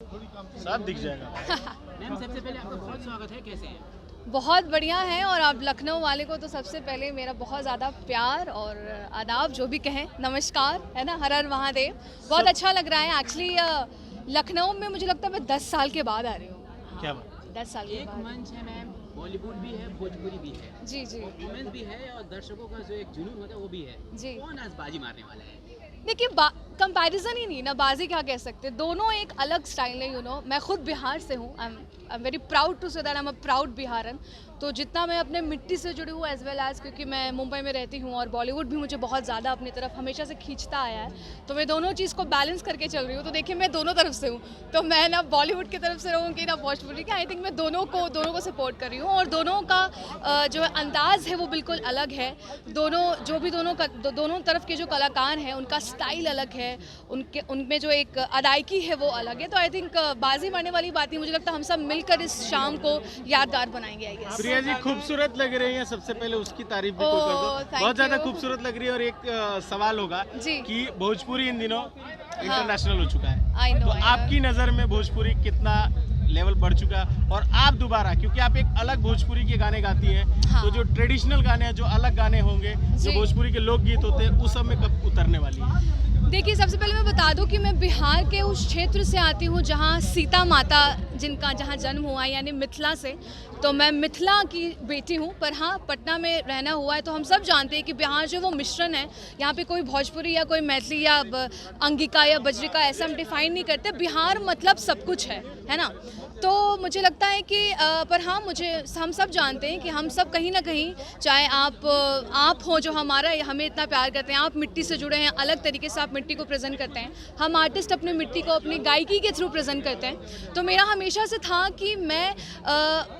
सब दिख जाएगा। मैम सबसे पहले आपका बहुत स्वागत है, कैसे हैं? बहुत बढ़िया है। और आप लखनऊ वाले को तो सबसे पहले मेरा बहुत ज़्यादा प्यार और आदाब, जो भी कहें, नमस्कार, है ना। हर हर महादेव। बहुत अच्छा लग रहा है एक्चुअली। लखनऊ में मुझे लगता है मैं 10 साल के बाद आ रही हूँ। क्या बात? 10 साल के एक बाद। मंच है मैम, बॉलीवुड भी है, भोजपुरी भी है, जी जी वुमेन्स भी है और दर्शकों का जो एक जुनून होता है वो भी है। जी। कौन आज बाजी मारने वाला है? देखिए, कंपैरिजन ही नहीं ना, बाजी क्या कह सकते, दोनों एक अलग स्टाइल है। मैं खुद बिहार से हूँ। I am very proud to say that I am a proud Biharan. तो जितना मैं अपने मिट्टी से जुड़ी हूँ एज वेल एज, क्योंकि मैं मुंबई में रहती हूँ और बॉलीवुड भी मुझे बहुत ज़्यादा अपनी तरफ हमेशा से खींचता आया है, तो मैं दोनों चीज़ को बैलेंस करके चल रही हूँ। तो देखिए, मैं दोनों तरफ से हूँ, तो मैं ना बॉलीवुड की तरफ से रहूँगी ना भोजपुरी की। आई थिंक मैं दोनों को सपोर्ट कर रही हूँ और दोनों का जो अंदाज़ है वो बिल्कुल अलग है। दोनों तरफ के जो कलाकार हैं उनका स्टाइल अलग है, उनमें जो एक अदायकी है वो अलग है। तो आई थिंक बाजी मारने वाली बात नहीं, मुझे लगता है हम सब मिलकर इस शाम को यादगार बनाएंगे। आई गेस प्रिया जी खूबसूरत लग रही हैं, सबसे पहले उसकी तारीफ भी तो कर दो। बहुत ज्यादा खूबसूरत लग रही है। और एक सवाल होगा कि भोजपुरी इन दिनों इंटरनेशनल हो चुका है, तो आपकी नजर में भोजपुरी कितना लेवल बढ़ चुका है? और आप दोबारा, क्योंकि आप एक अलग भोजपुरी के गाने गाती हैं, तो जो ट्रेडिशनल गाने हैं, जो अलग गाने होंगे, जो भोजपुरी के लोकगीत होते हैं, उस सब में कब उतरने वाली है? देखिए, सबसे पहले मैं बता दूं कि मैं बिहार के उस क्षेत्र से आती हूं जहां सीता माता जहां जन्म हुआ है, यानी मिथिला से। तो मैं मिथिला की बेटी हूं, पर हाँ, पटना में रहना हुआ है। तो हम सब जानते हैं कि बिहार जो वो मिश्रण है, यहाँ पे कोई भोजपुरी या कोई मैथिली या अंगिका या बज्रिका ऐसा हम डिफाइन नहीं करते। बिहार मतलब सब कुछ है ना। तो मुझे लगता है कि पर हाँ, हम सब जानते हैं कि हम सब कहीं ना कहीं, चाहे आप हो जो हमें इतना प्यार करते हैं, आप मिट्टी से जुड़े हैं, अलग तरीके से आप मिट्टी को प्रेजेंट करते हैं। हम आर्टिस्ट अपने मिट्टी को अपनी गायकी के थ्रू प्रेजेंट करते हैं। तो मेरा हमेशा से था कि मैं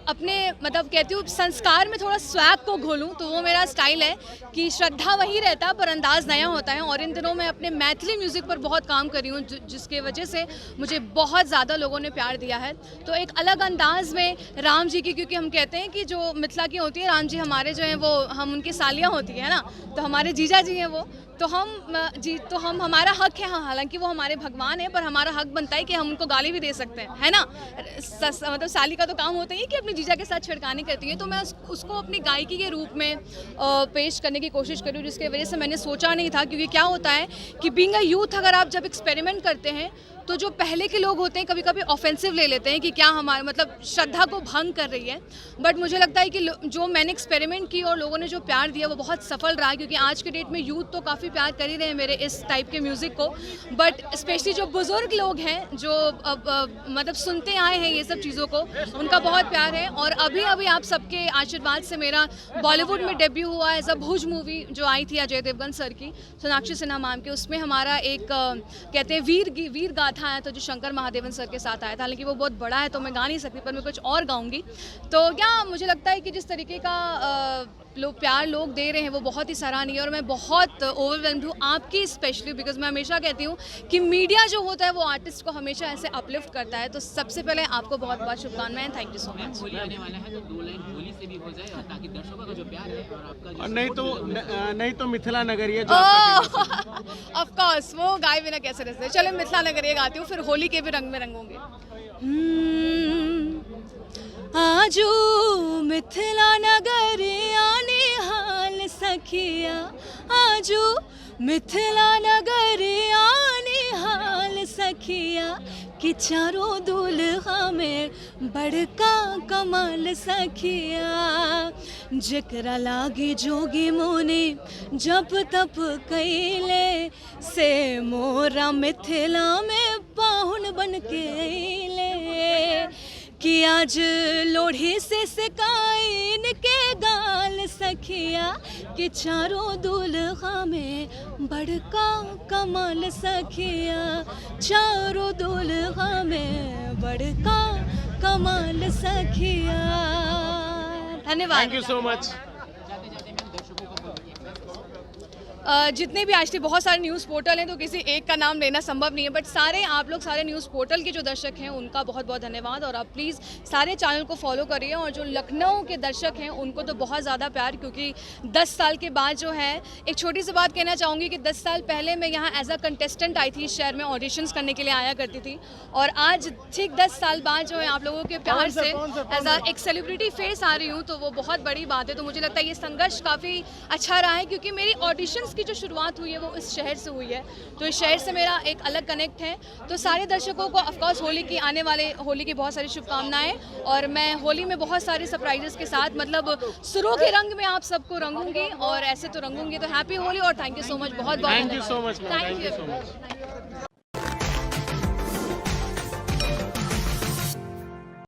अपने मतलब कहती हूँ संस्कार में थोड़ा स्वैग को घोलूँ, तो वो मेरा स्टाइल है कि श्रद्धा वही रहता है पर अंदाज़ नया होता है। और इन दिनों मैं अपने मैथिली म्यूज़िक पर बहुत काम कर रही हूँ, जिसके वजह से मुझे बहुत ज़्यादा लोगों ने प्यार दिया है। तो एक अलग अंदाज में राम जी की, क्योंकि हम कहते हैं कि जो मिथिला की होती है, राम जी हमारे जो हैं वो हम उनकी सालियाँ होती है ना, तो हमारे जीजा जी हैं वो। तो हमारा हक है, हालांकि वो हमारे भगवान है, पर हमारा हक बनता है कि हम उनको गाली भी दे सकते हैं, है ना। मतलब साली का तो काम होता ही कि अपनी जीजा के साथ छिड़कानी करती है। तो मैं उसको अपनी गायकी के रूप में पेश करने की कोशिश करूँ, जिसकी वजह से मैंने सोचा नहीं था। क्योंकि क्या होता है कि बीइंग अ यूथ, अगर आप जब एक्सपेरिमेंट करते हैं, तो जो पहले के लोग होते हैं कभी कभी ऑफेंसिव ले लेते हैं कि क्या हमारे मतलब श्रद्धा को भंग कर रही है। बट मुझे लगता है कि जो मैंने एक्सपेरिमेंट की और लोगों ने जो प्यार दिया वो बहुत सफल रहा। क्योंकि आज के डेट में यूथ तो काफ़ी प्यार कर ही रहे हैं मेरे इस टाइप के म्यूज़िक को, बट स्पेशली जो बुज़ुर्ग लोग हैं, जो मतलब सुनते आए हैं ये सब चीज़ों को, उनका बहुत प्यार है। और अभी आप सबके आशीर्वाद से मेरा बॉलीवुड में डेब्यू हुआ एज अ भुज मूवी जो आई थी अजय देवगन सर की, सोनाक्षी सिन्हा मैम की। उसमें हमारा एक कहते हैं वीर गाथा आया था, जो शंकर महादेवन सर के साथ आया था। हालांकि वो बहुत बड़ा है तो मैं गा नहीं सकती, पर मैं कुछ और गाऊंगी। तो क्या मुझे लगता है कि जिस तरीके का प्यार लोग दे रहे हैं वो बहुत ही सराहनीय है। और मैं बहुत ओवरवेल्म्ड हूँ आपकी, स्पेशली बिकॉज मैं हमेशा कहती हूँ कि मीडिया जो होता है वो आर्टिस्ट को हमेशा ऐसे अपलिफ्ट करता है। तो सबसे पहले आपको बहुत बहुत शुभकामनाएं। Thank you so much. Holi आने वाला है, तो 2 लाइन होली से भी हो जाए, और ताकि दर्शकों का जो प्यार है और आपका जो नहीं तो मिथिला नगरिया जो आपका ऑफ कोर्स, वो गाय बिना कैसे रह सकते। चलो मिथिला नगरिया गाती हूँ, फिर होली के भी रंग में रंगोंगे। आजू मिथिला नगरिया निहाल सखिया, आजू मिथिला नगरिया निहाल सखिया, कि चारों दुल्हा में बड़का कमाल सखिया। जकरा लागे जोगी मोने जप तप कैले, से मोरा मिथिला में पाहुन बन के अइले। कि आज लोढ़ी से सिकाइन के गाल सखिया, कि चारों दुल्हा में बड़का कमाल सखिया, चारों दुल्हा में बड़का कमाल सखिया। धन्यवाद। Thank you so much. जाते जाते मैम दर्शकों को बोलिए। जितने भी आज थे बहुत सारे न्यूज़ पोर्टल हैं तो किसी एक का नाम लेना संभव नहीं है, बट सारे आप लोग सारे न्यूज़ पोर्टल के जो दर्शक हैं उनका बहुत बहुत धन्यवाद। और आप प्लीज़ सारे चैनल को फॉलो करिए, और जो लखनऊ के दर्शक हैं उनको तो बहुत ज़्यादा प्यार, क्योंकि 10 साल के बाद जो है, एक छोटी सी बात कहना चाहूँगी कि 10 साल पहले मैं यहाँ एज अ कंटेस्टेंट आई थी इस शहर में, ऑडिशंस करने के लिए आया करती थी, और आज ठीक 10 साल बाद जो है आप लोगों के प्यार से एज अ एक सेलिब्रिटी फेस आ रही हूँ, तो वो बहुत बड़ी बात है। तो मुझे लगता है ये संघर्ष काफ़ी अच्छा रहा है, क्योंकि मेरी ऑडिशंस की जो शुरुआत हुई है वो इस शहर से हुई है, तो इस शहर से मेरा एक अलग कनेक्ट है। तो सारे दर्शकों को ऑफकोर्स होली की आने वाले होली की बहुत सारी शुभकामनाएं, और मैं होली में बहुत सारे सरप्राइजेस के साथ, मतलब सुरों के रंग में आप सबको रंगूंगी, और ऐसे तो रंगूंगी। तो हैप्पी होली और थैंक यू सो मच, बहुत बहुत thank you so much, thank you.